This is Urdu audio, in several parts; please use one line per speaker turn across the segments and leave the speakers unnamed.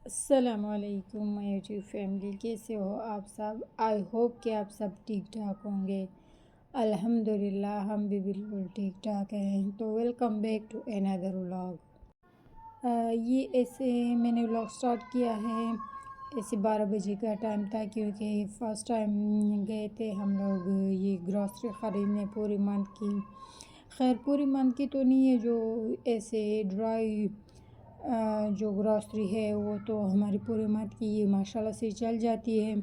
السلام علیکم مائی یوٹیوب فیملی، کیسے ہو آپ سب؟ آئی ہوپ کہ آپ سب ٹھیک ٹھاک ہوں گے۔ الحمدللہ ہم بھی بالکل ٹھیک ٹھاک ہیں۔ تو welcome back to another vlog۔ یہ ایسے میں نے ولاگ سٹارٹ کیا ہے، ایسے 12 بجے کا ٹائم تھا، کیونکہ فرسٹ ٹائم گئے تھے ہم لوگ یہ گروسری خریدنے پوری منتھ کی۔ خیر پوری منتھ کی تو نہیں ہے، جو ایسے ڈرائی جو گروسری ہے وہ تو ہماری پوری منتھ کی یہ ماشاءاللہ سے چل جاتی ہے،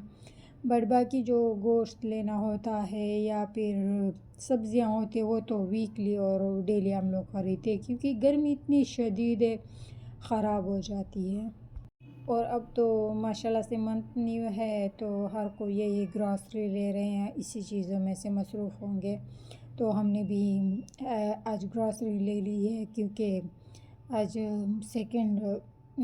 بٹ باقی جو گوشت لینا ہوتا ہے یا پھر سبزیاں ہوتی وہ تو ویکلی اور ڈیلی ہم لوگ خریدتے، کیونکہ گرمی اتنی شدید ہے، خراب ہو جاتی ہے۔ اور اب تو ماشاءاللہ سے منتھ نیو ہے، تو ہر کوئی یہ گروسری لے رہے ہیں، اسی چیزوں میں سے مصروف ہوں گے۔ تو ہم نے بھی آج گروسری لے لی ہے، کیونکہ آج 2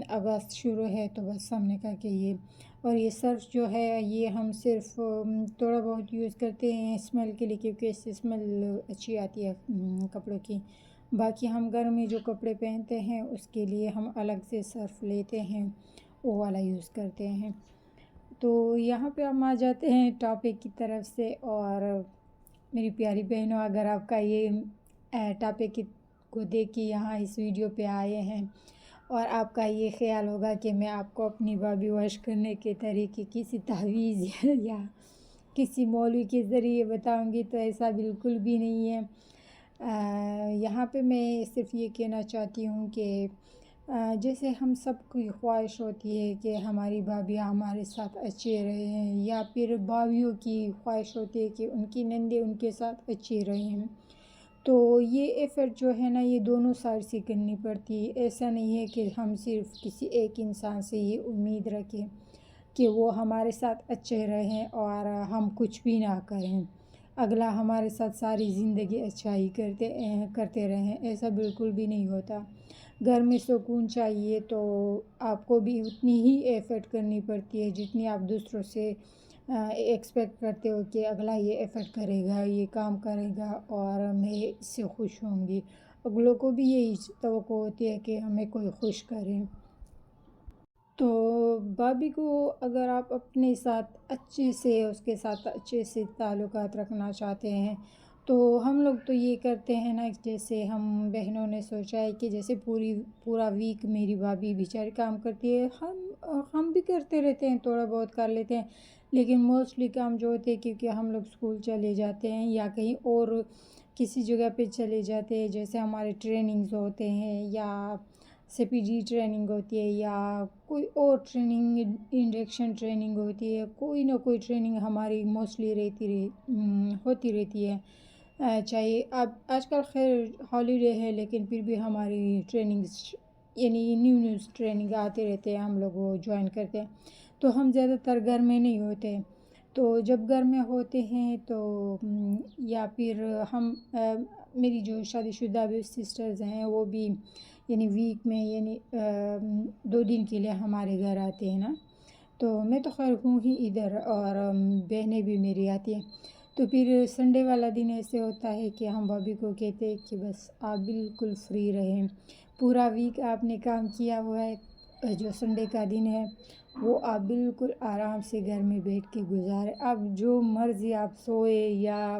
اگست شروع ہے، تو بس ہم نے کہا کہ یہ اور یہ سرف جو ہے یہ ہم صرف تھوڑا بہت یوز کرتے ہیں اسمیل کے لیے، کیونکہ اس سے اسمیل اچھی آتی ہے کپڑوں کی۔ باقی ہم گھر میں جو کپڑے پہنتے ہیں اس کے لیے ہم الگ سے سرف لیتے ہیں، وہ والا یوز کرتے ہیں۔ تو یہاں پہ ہم آ جاتے ہیں ٹاپک کی طرف سے، اور میری پیاری بہنوں، اگر آپ کا یہ ٹاپک کو دیکھ کے یہاں اس ویڈیو پہ آئے ہیں اور آپ کا یہ خیال ہوگا کہ میں آپ کو اپنی بابی واش کرنے کے طریقے کسی تعویذ یا کسی مولوی کے ذریعے بتاؤں گی، تو ایسا بالکل بھی نہیں ہے۔ یہاں پہ میں صرف یہ کہنا چاہتی ہوں کہ جیسے ہم سب کی خواہش ہوتی ہے کہ ہماری بھابیاں ہمارے ساتھ اچھے رہیں، یا پھر بھابیوں کی خواہش ہوتی ہے کہ ان کی نندیں ان کے ساتھ اچھے رہیں، تو یہ ایفرٹ جو ہے نا یہ دونوں سائڈ سے کرنی پڑتی ہے۔ ایسا نہیں ہے کہ ہم صرف کسی ایک انسان سے یہ امید رکھیں کہ وہ ہمارے ساتھ اچھے رہیں اور ہم کچھ بھی نہ کریں، اگلا ہمارے ساتھ ساری زندگی اچھائی کرتے رہیں، ایسا بالکل بھی نہیں ہوتا۔ گھر میں سکون چاہیے تو آپ کو بھی اتنی ہی ایفرٹ کرنی پڑتی ہے جتنی آپ دوسروں سے ایکسپیکٹ کرتے ہو کہ اگلا یہ ایفرٹ کرے گا، یہ کام کرے گا اور میں اس سے خوش ہوں گی۔ اگلوں کو بھی یہی توقع ہوتی ہے کہ ہمیں کوئی خوش کرے۔ تو بابی کو اگر آپ اپنے ساتھ اس کے ساتھ اچھے سے تعلقات رکھنا چاہتے ہیں، تو ہم لوگ تو یہ کرتے ہیں نا، جیسے ہم بہنوں نے سوچا ہے کہ جیسے پورا ویک میری بھابھی بیچاری کام کرتی ہے، ہم بھی کرتے رہتے ہیں، تھوڑا بہت کر لیتے ہیں، لیکن موسٹلی کام جو ہوتے ہیں، کیونکہ ہم لوگ اسکول چلے جاتے ہیں یا کہیں اور کسی جگہ پہ چلے جاتے ہیں، جیسے ہمارے ٹریننگز ہوتے ہیں یا CPG ٹریننگ ہوتی ہے یا کوئی اور ٹریننگ، انڈکشن ٹریننگ ہوتی ہے، کوئی نہ کوئی ٹریننگ ہماری موسٹلی ہوتی رہتی ہے۔ چاہے اب آج کل خیر ہالیڈے ہے، لیکن پھر بھی ہماری ٹریننگز یعنی نیو ٹریننگ آتے رہتے ہیں، ہم لوگ وہ جوائن کرتے ہیں۔ تو ہم زیادہ تر گھر میں نہیں ہوتے، تو جب گھر میں ہوتے ہیں تو یا پھر ہم میری جو شادی شدہ بھی سسٹرز ہیں وہ بھی یعنی ویک میں یعنی 2 دن کے لیے ہمارے گھر آتے ہیں نا، تو میں تو خیر ہوں ہی ادھر، اور بہنیں بھی میری آتی ہیں، تو پھر سنڈے والا دن ایسے ہوتا ہے کہ ہم بھابھی کو کہتے ہیں کہ بس آپ بالکل فری رہیں، پورا ویک آپ نے کام کیا ہوا ہے، جو سنڈے کا دن ہے وہ آپ بالکل آرام سے گھر میں بیٹھ کے گزارے، آپ جو مرضی آپ سوئے یا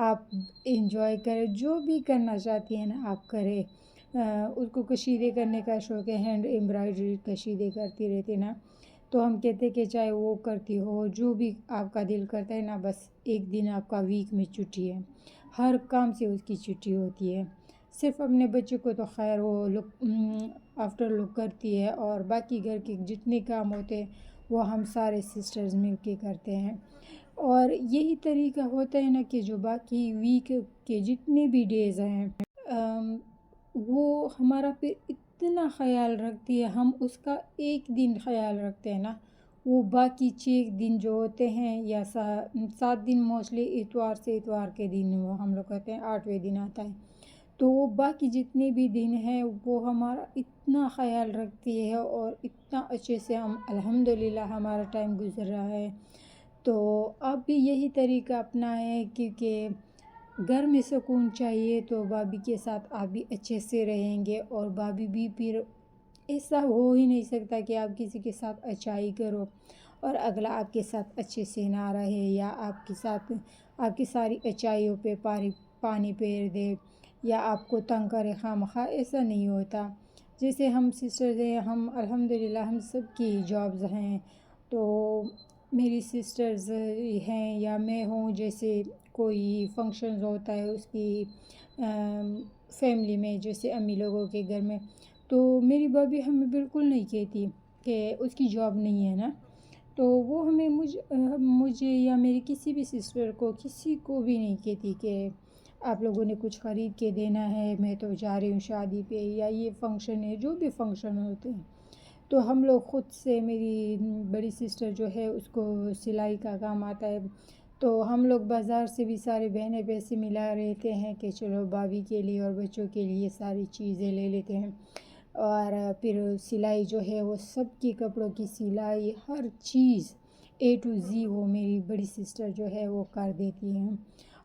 آپ انجوائے کریں، جو بھی کرنا چاہتی ہیں نا آپ کریں۔ اس کو کشیدے کرنے کا شوق ہے، ہینڈ ایمبرائڈری کشیدے کرتی رہتی نا، تو ہم کہتے کہ چاہے وہ کرتی ہو، جو بھی آپ کا دل کرتا ہے نا، بس ایک دن آپ کا ویک میں چھٹی ہے، ہر کام سے اس کی چھٹی ہوتی ہے، صرف اپنے بچے کو تو خیر وہ لوگ آفٹر لوگ کرتی ہے، اور باقی گھر کے جتنے کام ہوتے ہیں وہ ہم سارے سسٹرز مل کے کرتے ہیں۔ اور یہی طریقہ ہوتا ہے نا کہ جو باقی ویک کے جتنے بھی ڈیز ہیں وہ ہمارا پھر اتنا خیال رکھتی ہے، ہم اس کا ایک دن خیال رکھتے ہیں نا، وہ باقی 6 دن جو ہوتے ہیں یا 7 دن موسٹلی اتوار سے اتوار کے دن وہ ہم لوگ کہتے ہیں 8ویں دن آتا ہے، تو وہ باقی جتنے بھی دن ہیں وہ ہمارا اتنا خیال رکھتی ہے، اور اتنا اچھے سے ہم الحمدللہ ہمارا ٹائم گزر رہا ہے۔ تو آپ بھی یہی طریقہ اپنائیں، کیونکہ گھر میں سکون چاہیے تو بھابھی کے ساتھ آپ بھی اچھے سے رہیں گے، اور بھابھی بھی پھر ایسا ہو ہی نہیں سکتا کہ آپ کسی کے ساتھ اچھائی کرو اور اگلا آپ کے ساتھ اچھے سے نہ رہے، یا آپ کے ساتھ آپ کی ساری اچھائیوں پہ پانی پھیر دے، یا آپ کو تنگ کرے خواہ ایسا نہیں ہوتا۔ جیسے ہم سسٹرز ہیں، ہم الحمدللہ ہم سب کی جابز ہیں، تو میری سسٹرز ہیں یا میں ہوں، جیسے کوئی فنکشنز ہوتا ہے اس کی فیملی میں، جیسے امی لوگوں کے گھر میں، تو میری بھابھی ہمیں بالکل نہیں کہتی کہ اس کی جاب نہیں ہے نا، تو وہ ہمیں مجھے یا میری کسی بھی سسٹر کو کسی کو بھی نہیں کہتی کہ آپ لوگوں نے کچھ خرید کے دینا ہے، میں تو جا رہی ہوں شادی پہ، یا یہ فنکشن ہے، جو بھی فنکشن ہوتے ہیں تو ہم لوگ خود سے، میری بڑی سسٹر جو ہے اس کو سلائی کا کام آتا ہے، تو ہم لوگ بازار سے بھی سارے بہنیں پیسے ملا رہتے ہیں کہ چلو بھابھی کے لیے اور بچوں کے لیے ساری چیزیں لے لیتے ہیں، اور پھر سلائی جو ہے وہ سب کی کپڑوں کی سلائی ہر چیز A to Z وہ میری بڑی سسٹر جو ہے وہ کر دیتی ہیں،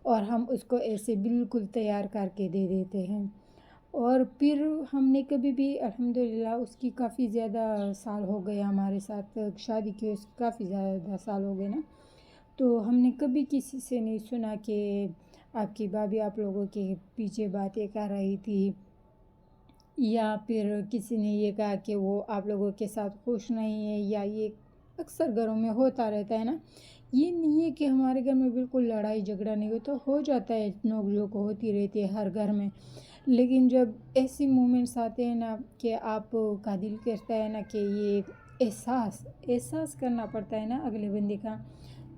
اور ہم اس کو ایسے بالکل تیار کر کے دے دیتے ہیں۔ اور پھر ہم نے کبھی بھی الحمدللہ اس کی کافی زیادہ سال ہو گئے ہمارے ساتھ شادی کے، اس کافی زیادہ سال ہو گئے نا، تو ہم نے کبھی کسی سے نہیں سنا کہ آپ کی بھابھی آپ لوگوں کے پیچھے باتیں کر رہی تھی، یا پھر کسی نے یہ کہا کہ وہ آپ لوگوں کے ساتھ خوش نہیں ہے، یا یہ اکثر گھروں میں ہوتا رہتا ہے نا۔ یہ نہیں ہے کہ ہمارے گھر میں بالکل لڑائی جھگڑا نہیں ہوتا، ہو جاتا ہے، نوک جھوک ہوتی رہتی ہے ہر گھر میں، لیکن جب ایسی مومنٹس آتے ہیں نا کہ آپ کا دل کرتا ہے نا کہ یہ احساس کرنا پڑتا ہے نا اگلے بندے کا،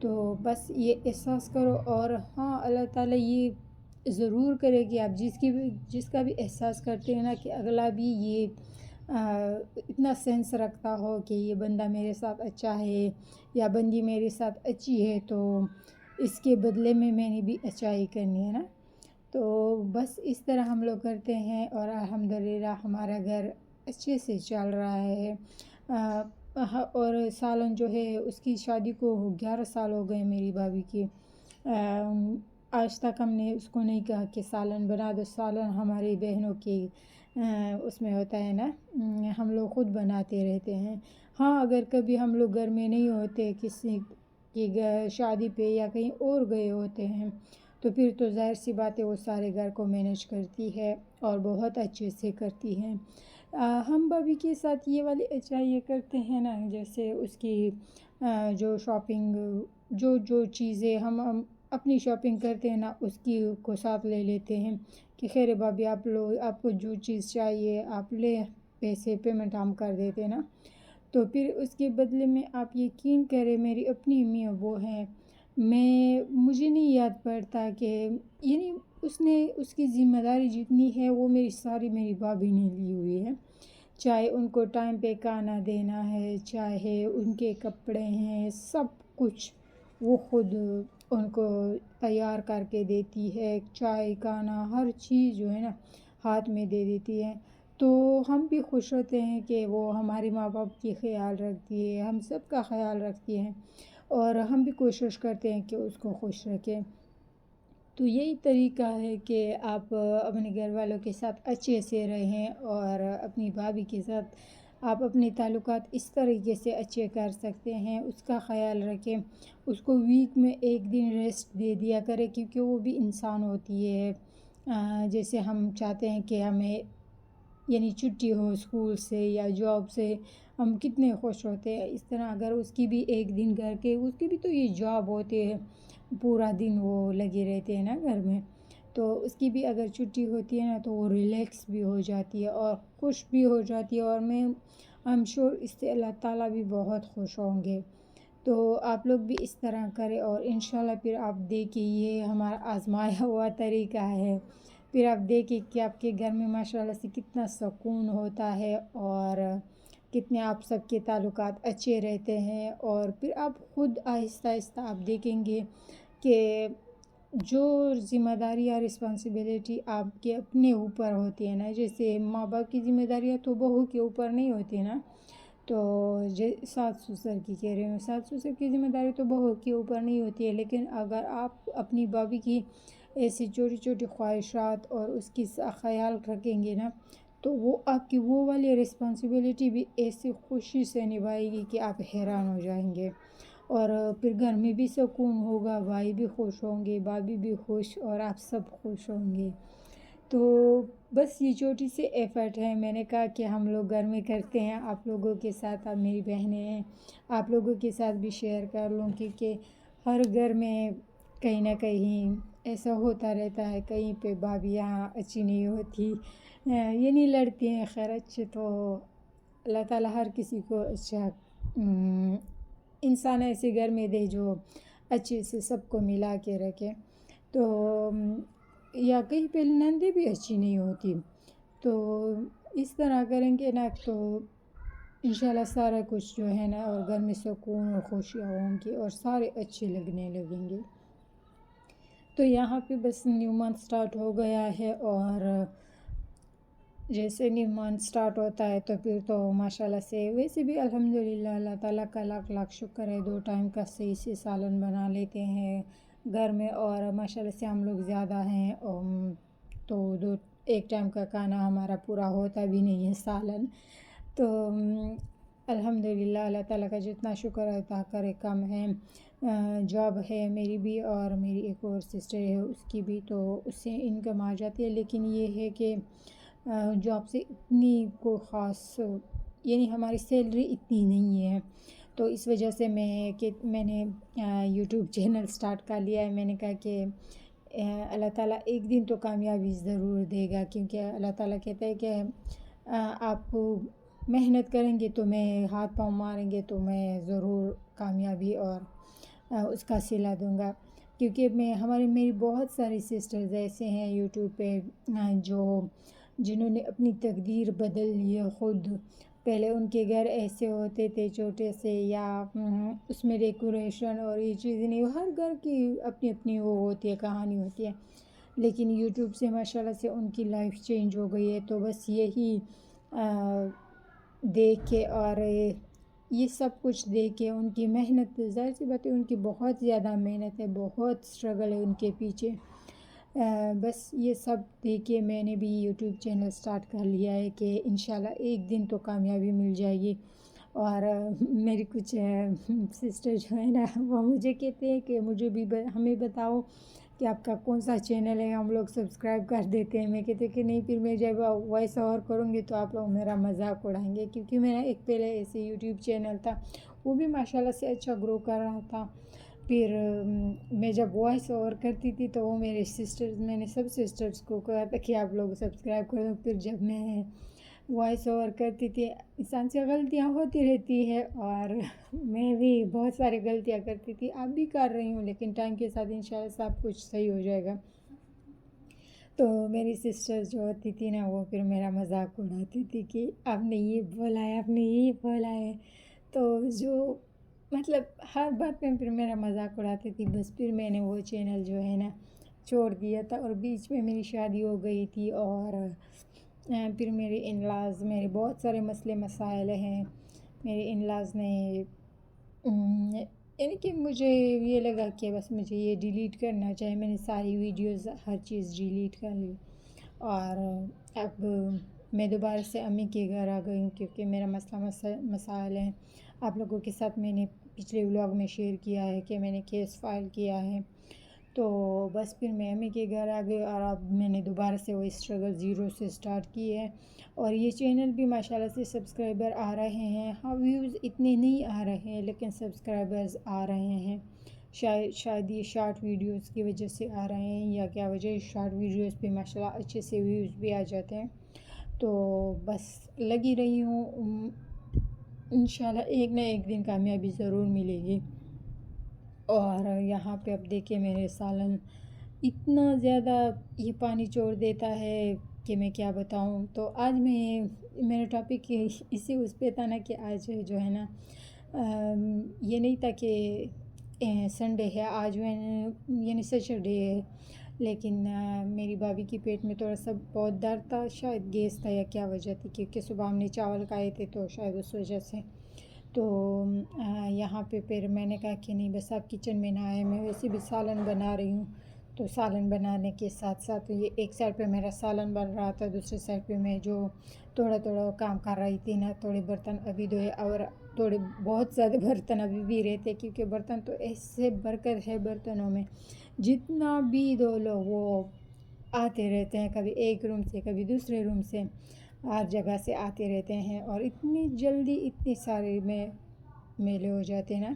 تو بس یہ احساس کرو، اور ہاں اللہ تعالیٰ یہ ضرور کرے کہ آپ جس کا بھی احساس کرتے ہیں نا کہ اگلا بھی یہ اتنا سینس رکھتا ہو کہ یہ بندہ میرے ساتھ اچھا ہے یا بندی میرے ساتھ اچھی ہے، تو اس کے بدلے میں نے بھی اچھائی کرنی ہے نا، تو بس اس طرح ہم لوگ کرتے ہیں، اور الحمدللہ ہمارا گھر اچھے سے چل رہا ہے۔ اور سالن جو ہے اس کی شادی کو 11 سال ہو گئے میری بھابھی کی، آج تک ہم نے اس کو نہیں کہا کہ سالن بنا دو، سالن ہماری بہنوں کی اس میں ہوتا ہے نا، ہم لوگ خود بناتے رہتے ہیں۔ ہاں اگر کبھی ہم لوگ گھر میں نہیں ہوتے، کسی کی شادی پہ یا کہیں اور گئے ہوتے ہیں، تو پھر تو ظاہر سی بات ہے وہ سارے گھر کو مینیج کرتی ہے اور بہت اچھے سے کرتی ہیں۔ ہم بھابھی کے ساتھ یہ والی اچھائی یہ کرتے ہیں نا، جیسے اس کی جو شاپنگ، جو چیزیں ہم اپنی شاپنگ کرتے ہیں نا، اس کی کو ساتھ لے لیتے ہیں کہ خیر بھابھی آپ کو جو چیز چاہیے آپ لے، پیسے پیمنٹ ہم کر دیتے نا، تو پھر اس کے بدلے میں آپ یقین کریں میری اپنی امی ابو ہیں، مجھے نہیں یاد پڑتا کہ یعنی اس کی ذمہ داری جتنی ہے وہ میری بھابھی نے لی ہوئی ہے، چاہے ان کو ٹائم پہ کھانا دینا ہے، چاہے ان کے کپڑے ہیں، سب کچھ وہ خود ان کو تیار کر کے دیتی ہے، چائے کھانا ہر چیز جو ہے نا ہاتھ میں دے دیتی ہے، تو ہم بھی خوش ہوتے ہیں کہ وہ ہمارے ماں باپ کی خیال رکھتی ہے، ہم سب کا خیال رکھتی ہے، اور ہم بھی کوشش کرتے ہیں کہ اس کو خوش رکھیں۔ تو یہی طریقہ ہے کہ آپ اپنے گھر والوں کے ساتھ اچھے سے رہیں، اور اپنی بھابھی کے ساتھ آپ اپنے تعلقات اس طریقے سے اچھے کر سکتے ہیں، اس کا خیال رکھیں، اس کو ویک میں ایک دن ریسٹ دے دیا کرے، کیونکہ وہ بھی انسان ہوتی ہے، جیسے ہم چاہتے ہیں کہ ہمیں یعنی چھٹی ہو اسکول سے یا جاب سے، ہم کتنے خوش ہوتے ہیں، اس طرح اگر اس کی بھی ایک دن گھر کے، اس کی بھی تو یہ جاب ہوتی ہے، پورا دن وہ لگے رہتے ہیں نا گھر میں، تو اس کی بھی اگر چھٹی ہوتی ہے نا تو وہ ریلیکس بھی ہو جاتی ہے اور خوش بھی ہو جاتی ہے، اور I'm sure اس سے اللہ تعالیٰ بھی بہت خوش ہوں گے، تو آپ لوگ بھی اس طرح کریں، اور انشاءاللہ پھر آپ دیکھیں یہ ہمارا آزمایا ہوا طریقہ ہے، پھر آپ دیکھیں کہ آپ کے گھر میں ماشاءاللہ سے کتنا سکون ہوتا ہے، اور کتنے آپ سب کے تعلقات اچھے رہتے ہیں، اور پھر آپ خود آہستہ آہستہ آپ دیکھیں گے کہ جو ذمہ داری یا رسپانسبلٹی آپ کے اپنے اوپر ہوتی ہے نا، جیسے ماں باپ کی ذمہ داریاں تو بہو کے اوپر نہیں ہوتی نا، تو ساس سسر کی کہہ رہی ہوں، ساس سسر کی ذمہ داری تو بہو کے اوپر نہیں ہوتی ہے، لیکن اگر آپ اپنی بھابھی کی ایسی چھوٹی چھوٹی خواہشات اور اس کی خیال رکھیں گے نا، تو وہ آپ کی وہ والی رسپانسبلٹی بھی ایسی خوشی سے نبھائے گی کہ آپ حیران ہو جائیں گے، اور پھر گھر میں بھی سکون ہوگا، بھائی بھی خوش ہوں گے، بھابھی بھی خوش، اور آپ سب خوش ہوں گے۔ تو بس یہ چھوٹی سی ایفرٹ ہے، میں نے کہا کہ ہم لوگ گھر میں کرتے ہیں، آپ لوگوں کے ساتھ، آپ میری بہنیں ہیں، آپ لوگوں کے ساتھ بھی شیئر کر لوں، کیونکہ ہر گھر میں کہیں نہ کہیں ایسا ہوتا رہتا ہے، کہیں پہ بھابیاں اچھی نہیں ہوتی، یہ نہیں لڑتی ہیں، خیر اچھے تو اللہ تعالیٰ ہر کسی کو اچھا انسان ایسے گھر میں دے جو اچھے سے سب کو ملا کے رکھے۔ تو یا کہیں پہ نندیں بھی اچھی نہیں ہوتی، تو اس طرح کریں گے نا تو انشاءاللہ سارا کچھ جو ہے نا، اور گھر میں سکون اور خوشیاں ہوں گی، اور سارے اچھے لگنے لگیں گے۔ تو یہاں پہ بس نیو منتھ سٹارٹ ہو گیا ہے، اور جیسے نیو منتھ سٹارٹ ہوتا ہے تو پھر تو ماشاءاللہ سے ویسے بھی الحمدللہ اللہ تعالیٰ کا لاکھ لاکھ شکر ہے، 2 ٹائم کا صحیح سے سالن بنا لیتے ہیں گھر میں، اور ماشاءاللہ سے ہم لوگ زیادہ ہیں، تو 1 ٹائم کا کھانا ہمارا پورا ہوتا بھی نہیں ہے سالن، تو الحمدللہ اللہ تعالیٰ کا جتنا شکر ادا کرے کم ہے۔ جاب ہے میری بھی، اور میری ایک اور سسٹر ہے اس کی بھی، تو اس سے انکم آ جاتی ہے، لیکن یہ ہے کہ جاب سے اتنی کوئی خاص، یعنی ہماری سیلری اتنی نہیں ہے، تو اس وجہ سے میں نے یوٹیوب چینل سٹارٹ کر لیا ہے۔ میں نے کہا کہ اللہ تعالیٰ ایک دن تو کامیابی ضرور دے گا، کیونکہ اللہ تعالیٰ کہتا ہے کہ آپ محنت کریں گے تو میں ہاتھ پاؤں ماریں گے تو میں ضرور کامیابی اور اس کا صلہ دوں گا، کیونکہ میری بہت ساری سسٹرز ایسے ہیں یوٹیوب پہ جنہوں نے اپنی تقدیر بدل لی ہے خود۔ پہلے ان کے گھر ایسے ہوتے تھے چھوٹے سے، یا اس میں ڈیکوریشن اور یہ چیزیں نہیں، ہر گھر کی اپنی اپنی وہ ہوتی ہے، کہانی ہوتی ہے، لیکن یوٹیوب سے ماشاءاللہ سے ان کی لائف چینج ہو گئی ہے۔ تو بس یہی دیکھ کے اور یہ سب کچھ دیکھ کے ان کی محنت، ظاہر سی بات ہے ان کی بہت زیادہ محنت ہے، بہت اسٹرگل ہے ان کے پیچھے، بس یہ سب دیکھ کے میں نے بھی یوٹیوب چینل سٹارٹ کر لیا ہے کہ انشاءاللہ ایک دن تو کامیابی مل جائے گی۔ اور میری کچھ سسٹر جو ہے نا وہ مجھے کہتے ہیں کہ ہمیں بتاؤ کہ آپ کا کون سا چینل ہے، ہم لوگ سبسکرائب کر دیتے ہیں۔ میں کہتے کہ نہیں، پھر میں جب وائس اوور کروں گی تو آپ لوگ میرا مذاق اڑائیں گے، کیونکہ میرا ایک پہلے ایسے یوٹیوب چینل تھا، وہ بھی ماشاءاللہ سے اچھا گرو کر رہا تھا، پھر میں جب وائس اوور کرتی تھی تو وہ میں نے سب سسٹرز کو کہا تھا کہ آپ لوگ سبسکرائب کر دو، پھر جب میں وائس اوور کرتی تھی، انسان سے غلطیاں ہوتی رہتی ہے، اور میں بھی بہت ساری غلطیاں کرتی تھی، اب بھی کر رہی ہوں، لیکن ٹائم کے ساتھ انشاءاللہ سب کچھ صحیح ہو جائے گا۔ تو میری سسٹر جو ہوتی تھی نا وہ پھر میرا مذاق اڑاتی تھی کہ آپ نے یہ بولا ہے، آپ نے یہ بولا ہے، تو جو مطلب ہر بات میں پھر میرا مذاق اڑاتی تھی، بس پھر میں نے وہ چینل جو ہے نا چھوڑ دیا تھا، اور بیچ میں میری شادی ہو گئی تھی، اور پھر میرے بہت سارے مسئلے مسائل ہیں، میرے ان-لاز نے یعنی کہ مجھے یہ لگا کہ بس مجھے یہ ڈیلیٹ کرنا چاہیے، میں نے ساری ویڈیوز ہر چیز ڈیلیٹ کر لی، اور اب میں دوبارہ سے امی کے گھر آ گئی ہوں، کیونکہ میرا مسائل ہیں، آپ لوگوں کے ساتھ میں نے پچھلے ولاگ میں شیئر کیا ہے کہ میں نے کیس فائل کیا ہے، تو بس پھر میں امی کے گھر آ گئی، اور اب میں نے دوبارہ سے وہ اسٹرگل زیرو سے سٹارٹ کی ہے، اور یہ چینل بھی ماشاءاللہ سے سبسکرائبر آ رہے ہیں، ہاں ویوز اتنے نہیں آ رہے ہیں لیکن سبسکرائبرز آ رہے ہیں، شاید یہ شارٹ ویڈیوز کی وجہ سے آ رہے ہیں، یا کیا وجہ، شارٹ ویڈیوز پہ ماشاءاللہ اچھے سے ویوز بھی آ جاتے ہیں، تو بس لگی رہی ہوں، انشاءاللہ ایک نہ ایک دن کامیابی ضرور ملے گی۔ اور یہاں پہ اب دیکھیں میرے سالن اتنا زیادہ یہ پانی چھوڑ دیتا ہے کہ میں کیا بتاؤں۔ تو آج میرا ٹاپک اسی اس پہ تھا نا کہ آج جو ہے نا یہ نہیں تھا کہ سنڈے ہے آج، یعنی سیچرڈے ہے، لیکن میری بھابھی کی پیٹ میں تھوڑا سا بہت درد تھا، شاید گیس تھا یا کیا وجہ تھی، کیونکہ صبح ہم نے چاول کھائے تھے تو شاید اس وجہ سے، تو یہاں پہ پھر میں نے کہا کہ نہیں بس آپ کچن میں نہ آئے، میں ویسے بھی سالن بنا رہی ہوں، تو سالن بنانے کے ساتھ ساتھ یہ ایک سائڈ پہ میرا سالن بن رہا تھا، دوسرے سائڈ پہ میں جو تھوڑا تھوڑا کام کر رہی تھی نا، تھوڑے برتن ابھی دھوئے اور تھوڑے بہت زیادہ برتن ابھی بھی رہتے، کیونکہ برتن تو ایسے برکت ہے برتنوں میں، جتنا بھی دھو لو وہ آتے رہتے ہیں، کبھی ایک روم سے کبھی دوسرے روم سے، ہر جگہ سے آتے رہتے ہیں، اور اتنی جلدی اتنی سارے میں میلے ہو جاتے ہیں نا۔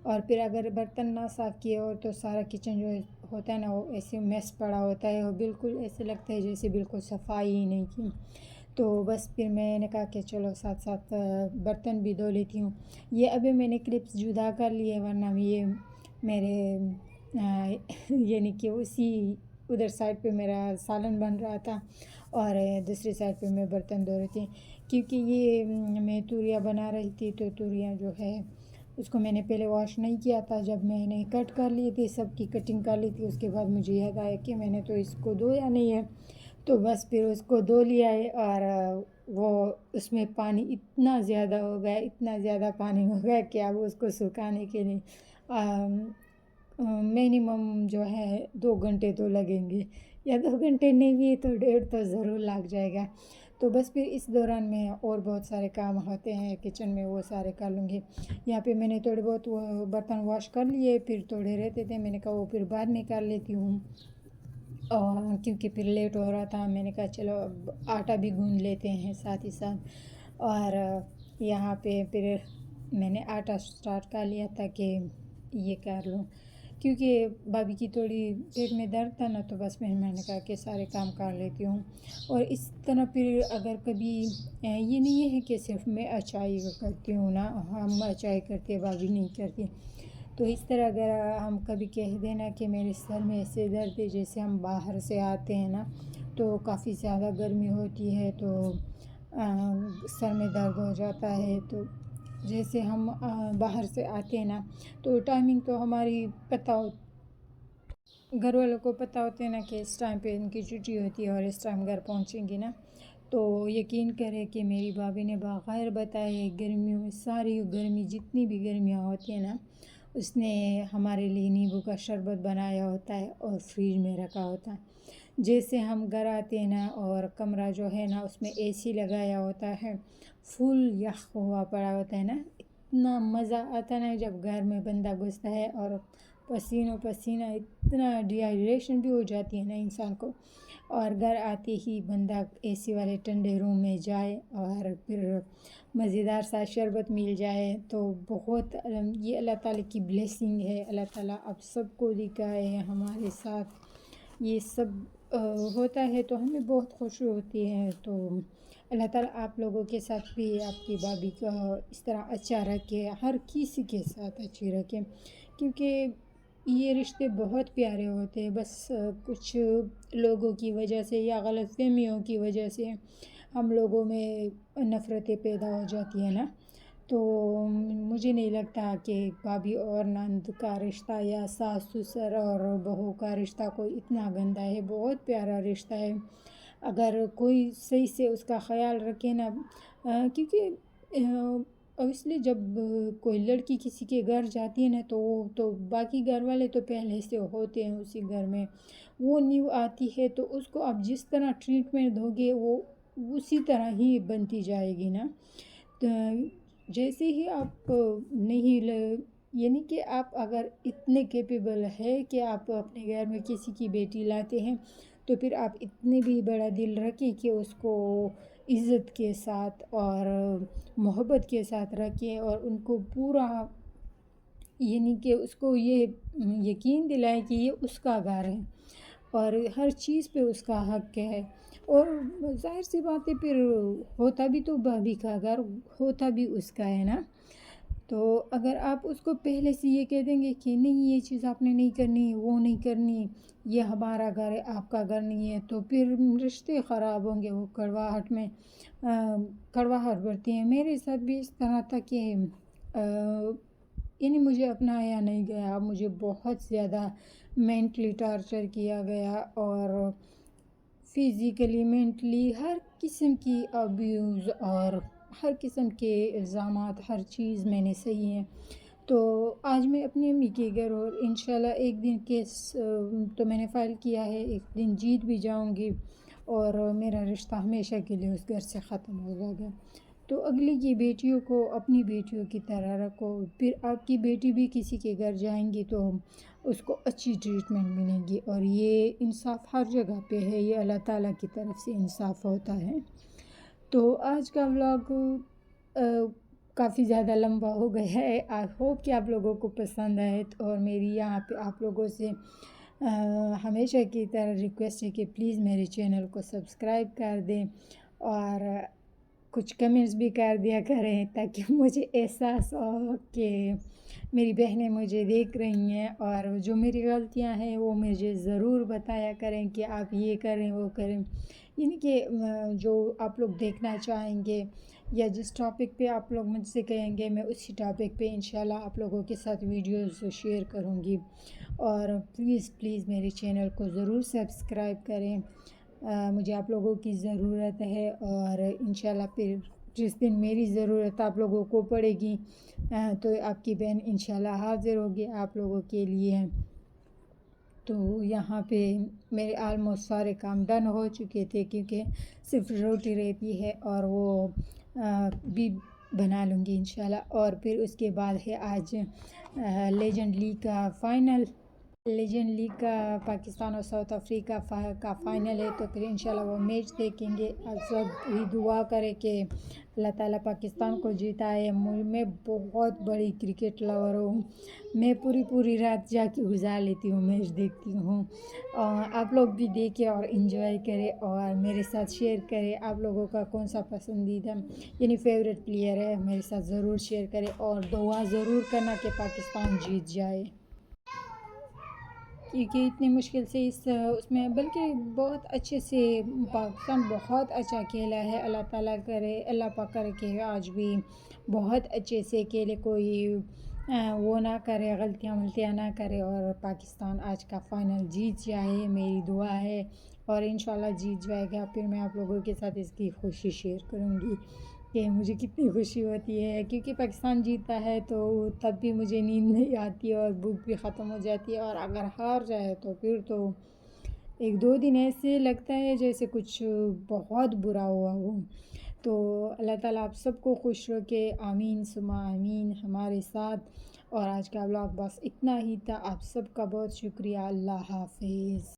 اور پھر اگر برتن نہ صاف کیے اور تو سارا کچن جو ہوتا ہے نا وہ ایسے میس پڑا ہوتا ہے، وہ بالکل ایسے لگتا ہے جیسے بالکل صفائی ہی نہیں کی۔ تو بس پھر میں نے کہا کہ چلو ساتھ ساتھ برتن بھی دھو لیتی ہوں۔ یہ ابھی میں نے کلپس جدا کر لیے، ورنہ یہ میرے یعنی کہ اسی ادھر سائڈ پہ میرا سالن بن رہا تھا اور دوسری سائڈ پہ میں برتن دھو رہی تھی، کیونکہ یہ میں توریاں بنا رہی تھی، تو توریاں جو ہے اس کو میں نے پہلے واش نہیں کیا تھا، جب میں نے کٹ کر لی تھی، سب کی کٹنگ کر لی تھی، اس کے بعد مجھے یاد آیا کہ میں نے تو اس کو دھویا نہیں ہے، تو بس پھر اس کو دھو لیا ہے، اور وہ اس میں پانی اتنا زیادہ ہو گیا، اتنا زیادہ پانی ہو گیا کہ اب اس کو سکھانے کے لیے منیمم جو ہے 2 گھنٹے تو لگیں گے، یا 2 گھنٹے نہیں بھی تو 1.5 تو ضرور لگ جائے گا۔ تو بس پھر اس دوران میں اور بہت سارے کام ہوتے ہیں کچن میں، وہ سارے کر لوں گی۔ یہاں پہ میں نے تھوڑے بہت برتن واش کر لیے، پھر تھوڑے رہتے تھے، میں نے کہا وہ پھر بعد میں کر لیتی ہوں، اور کیونکہ پھر لیٹ ہو رہا تھا، میں نے کہا چلو اب آٹا بھی گوندھ لیتے ہیں ساتھ ہی ساتھ۔ اور یہاں پہ پھر میں نے آٹا سٹارٹ کر لیا تھا کہ یہ کر لوں، کیونکہ بھابھی کی تھوڑی پیٹ میں درد تھا نا، تو بس میں نے کہا کہ سارے کام کر لیتی ہوں۔ اور اس طرح پھر اگر کبھی یہ نہیں ہے کہ صرف میں اچائی کرتی ہوں نا، ہم اچائی کرتے بھابھی نہیں کرتی، تو اس طرح اگر ہم کبھی کہہ دینا کہ میرے سر میں ایسے درد ہے، جیسے ہم باہر سے آتے ہیں نا تو کافی زیادہ گرمی ہوتی ہے، تو سر میں درد ہو جاتا ہے، تو جیسے ہم باہر سے آتے ہیں نا تو ٹائمنگ تو ہماری پتہ گھر والوں کو پتہ ہوتے ہیں نا کہ اس ٹائم پہ ان کی چھٹی ہوتی ہے اور اس ٹائم گھر پہنچیں گی نا، تو یقین کرے کہ میری بھابھی نے بغیر بتائے گرمیوں میں ساری گرمی جتنی بھی گرمیاں ہوتی ہیں نا، اس نے ہمارے لیے نیمبو کا شربت بنایا ہوتا ہے اور فریج میں رکھا ہوتا ہے۔ جیسے ہم گھر آتے ہیں نا اور کمرہ جو ہے نا اس میں اے سی لگایا ہوتا ہے، فل یخ ہوا پڑا ہوتا ہے نا، اتنا مزہ آتا ہے نا جب گھر میں بندہ گھستا ہے، اور پسینہ پسینہ اتنا ڈی ہائیڈریشن بھی ہو جاتی ہے نا انسان کو، اور گھر آتے ہی بندہ اے سی والے ٹھنڈے روم میں جائے اور پھر مزیدار سا شربت مل جائے، تو بہت یہ اللہ تعالیٰ کی بلیسنگ ہے۔ اللہ تعالیٰ اب سب کو دکھائے ہمارے ساتھ یہ سب ہوتا ہے تو ہمیں بہت خوشی ہوتی ہے۔ تو اللہ تعالیٰ آپ لوگوں کے ساتھ بھی آپ کی بھابھی کا اس طرح اچھا رکھے، ہر کسی کے ساتھ اچھی رکھے، کیونکہ یہ رشتے بہت پیارے ہوتے ہیں، بس کچھ لوگوں کی وجہ سے یا غلط فہمیوں کی وجہ سے ہم لوگوں میں نفرتیں پیدا ہو جاتی ہیں نا، تو مجھے نہیں لگتا کہ بھابھی اور نند کا رشتہ یا ساس سسر اور بہو کا رشتہ کوئی اتنا گندا ہے، بہت پیارا رشتہ ہے اگر کوئی صحیح سے اس کا خیال رکھے نا، کیونکہ اوبیسلی جب کوئی لڑکی کسی کے گھر جاتی ہے نا تو باقی گھر والے تو پہلے سے ہوتے ہیں اسی گھر میں، وہ نیو آتی ہے تو اس کو آپ جس طرح ٹریٹمنٹ دو گے وہ اسی طرح ہی بنتی جائے گی نا، تو جیسے ہی آپ نہیں یعنی کہ آپ اگر اتنے کیپیبل ہے کہ آپ اپنے گھر میں کسی کی بیٹی لاتے ہیں تو پھر آپ اتنے بھی بڑا دل رکھیں کہ اس کو عزت کے ساتھ اور محبت کے ساتھ رکھیں، اور ان کو پورا یعنی کہ اس کو یہ یقین دلائیں کہ یہ اس کا گھر ہے اور ہر چیز پہ اس کا حق ہے، اور ظاہر سی بات ہے پھر ہوتا بھی تو بھابھی کا گھر ہوتا بھی اس کا ہے نا، تو اگر آپ اس کو پہلے سے یہ کہہ دیں گے کہ نہیں یہ چیز آپ نے نہیں کرنی، وہ نہیں کرنی، یہ ہمارا گھر ہے آپ کا گھر نہیں ہے، تو پھر رشتے خراب ہوں گے، وہ کڑواہٹ میں کڑواہٹ بڑھتی ہے۔ میرے ساتھ بھی اس طرح تھا کہ یعنی مجھے اپنایا نہیں گیا، مجھے بہت زیادہ مینٹلی ٹارچر کیا گیا، اور فزیکلی مینٹلی ہر قسم کی ابیوز اور ہر قسم کے الزامات، ہر چیز میں نے صحیح ہے، تو آج میں اپنی امی کے گھر اور انشاءاللہ ایک دن کیس تو میں نے فائل کیا ہے، ایک دن جیت بھی جاؤں گی اور میرا رشتہ ہمیشہ کے لیے اس گھر سے ختم ہو جائے گا۔ تو اگلی کی بیٹیوں کو اپنی بیٹیوں کی طرح رکھو، پھر آپ کی بیٹی بھی کسی کے گھر جائیں گی تو اس کو اچھی ٹریٹمنٹ ملے گی، اور یہ انصاف ہر جگہ پہ ہے، یہ اللہ تعالیٰ کی طرف سے انصاف ہوتا ہے۔ تو آج کا ولاگ کافی زیادہ لمبا ہو گیا ہے، آئی ہوپ کہ آپ لوگوں کو پسند آئے، اور میری یہاں پہ آپ لوگوں سے ہمیشہ کی طرح ریکویسٹ ہے کہ پلیز میرے چینل کو سبسکرائب کر دیں اور کچھ کمنٹس بھی کر دیا کریں، تاکہ مجھے احساس ہو کہ میری بہنیں مجھے دیکھ رہی ہیں، اور جو میری غلطیاں ہیں وہ مجھے ضرور بتایا کریں کہ آپ یہ کریں وہ کریں، یعنی کہ جو آپ لوگ دیکھنا چاہیں گے یا جس ٹاپک پہ آپ لوگ مجھ سے کہیں گے میں اسی ٹاپک پہ انشاءاللہ آپ لوگوں کے ساتھ ویڈیوز شیئر کروں گی، اور پلیز میرے چینل کو ضرور سبسکرائب کریں، مجھے آپ لوگوں کی ضرورت ہے، اور انشاءاللہ پھر جس دن میری ضرورت آپ لوگوں کو پڑے گی تو آپ کی بہن انشاءاللہ حاضر ہوگی آپ لوگوں کے لیے۔ تو یہاں پہ میرے آلموسٹ سارے کام ڈن ہو چکے تھے، کیونکہ صرف روٹی رہتی ہے اور وہ بھی بنا لوں گی انشاءاللہ، اور پھر اس کے بعد ہے آج لیجنڈ لیگ کا فائنل، لیجنڈ لیگ کا پاکستان اور ساؤتھ افریقہ کا فائنل ہے، تو پھر انشاءاللہ وہ میچ دیکھیں گے۔ آپ سب بھی دعا کریں کہ اللہ تعالیٰ پاکستان کو جیتائے۔ میں بہت بڑی کرکٹ لور ہوں، میں پوری رات جا کے گزار لیتی ہوں، میچ دیکھتی ہوں، آپ لوگ بھی دیکھیں اور انجوائے کریں اور میرے ساتھ شیئر کریں آپ لوگوں کا کون سا پسندیدہ یعنی فیوریٹ پلیئر ہے، میرے ساتھ ضرور شیئر کریں، اور دعا ضرور کرنا کہ پاکستان جیت جائے، کیونکہ اتنی مشکل سے اس میں بلکہ بہت اچھے سے پاکستان بہت اچھا کھیلا ہے، اللہ تعالیٰ کرے، اللہ پاک کرے کہ آج بھی بہت اچھے سے کھیلے، کوئی وہ نہ کرے، غلطیاں نہ کرے، اور پاکستان آج کا فائنل جیت جائے، میری دعا ہے، اور انشاءاللہ جیت جائے گا۔ پھر میں آپ لوگوں کے ساتھ اس کی خوشی شیئر کروں گی کہ مجھے کتنی خوشی ہوتی ہے، کیونکہ پاکستان جیتا ہے تو تب بھی مجھے نیند نہیں آتی اور بھوک بھی ختم ہو جاتی ہے، اور اگر ہار جائے تو پھر تو ایک دو دن ایسے لگتا ہے جیسے کچھ بہت برا ہوا ہو۔ تو اللہ تعالیٰ آپ سب کو خوش رکھے، آمین ثم آمین ہمارے ساتھ، اور آج کا ولاگ بس اتنا ہی تھا، آپ سب کا بہت شکریہ، اللہ حافظ۔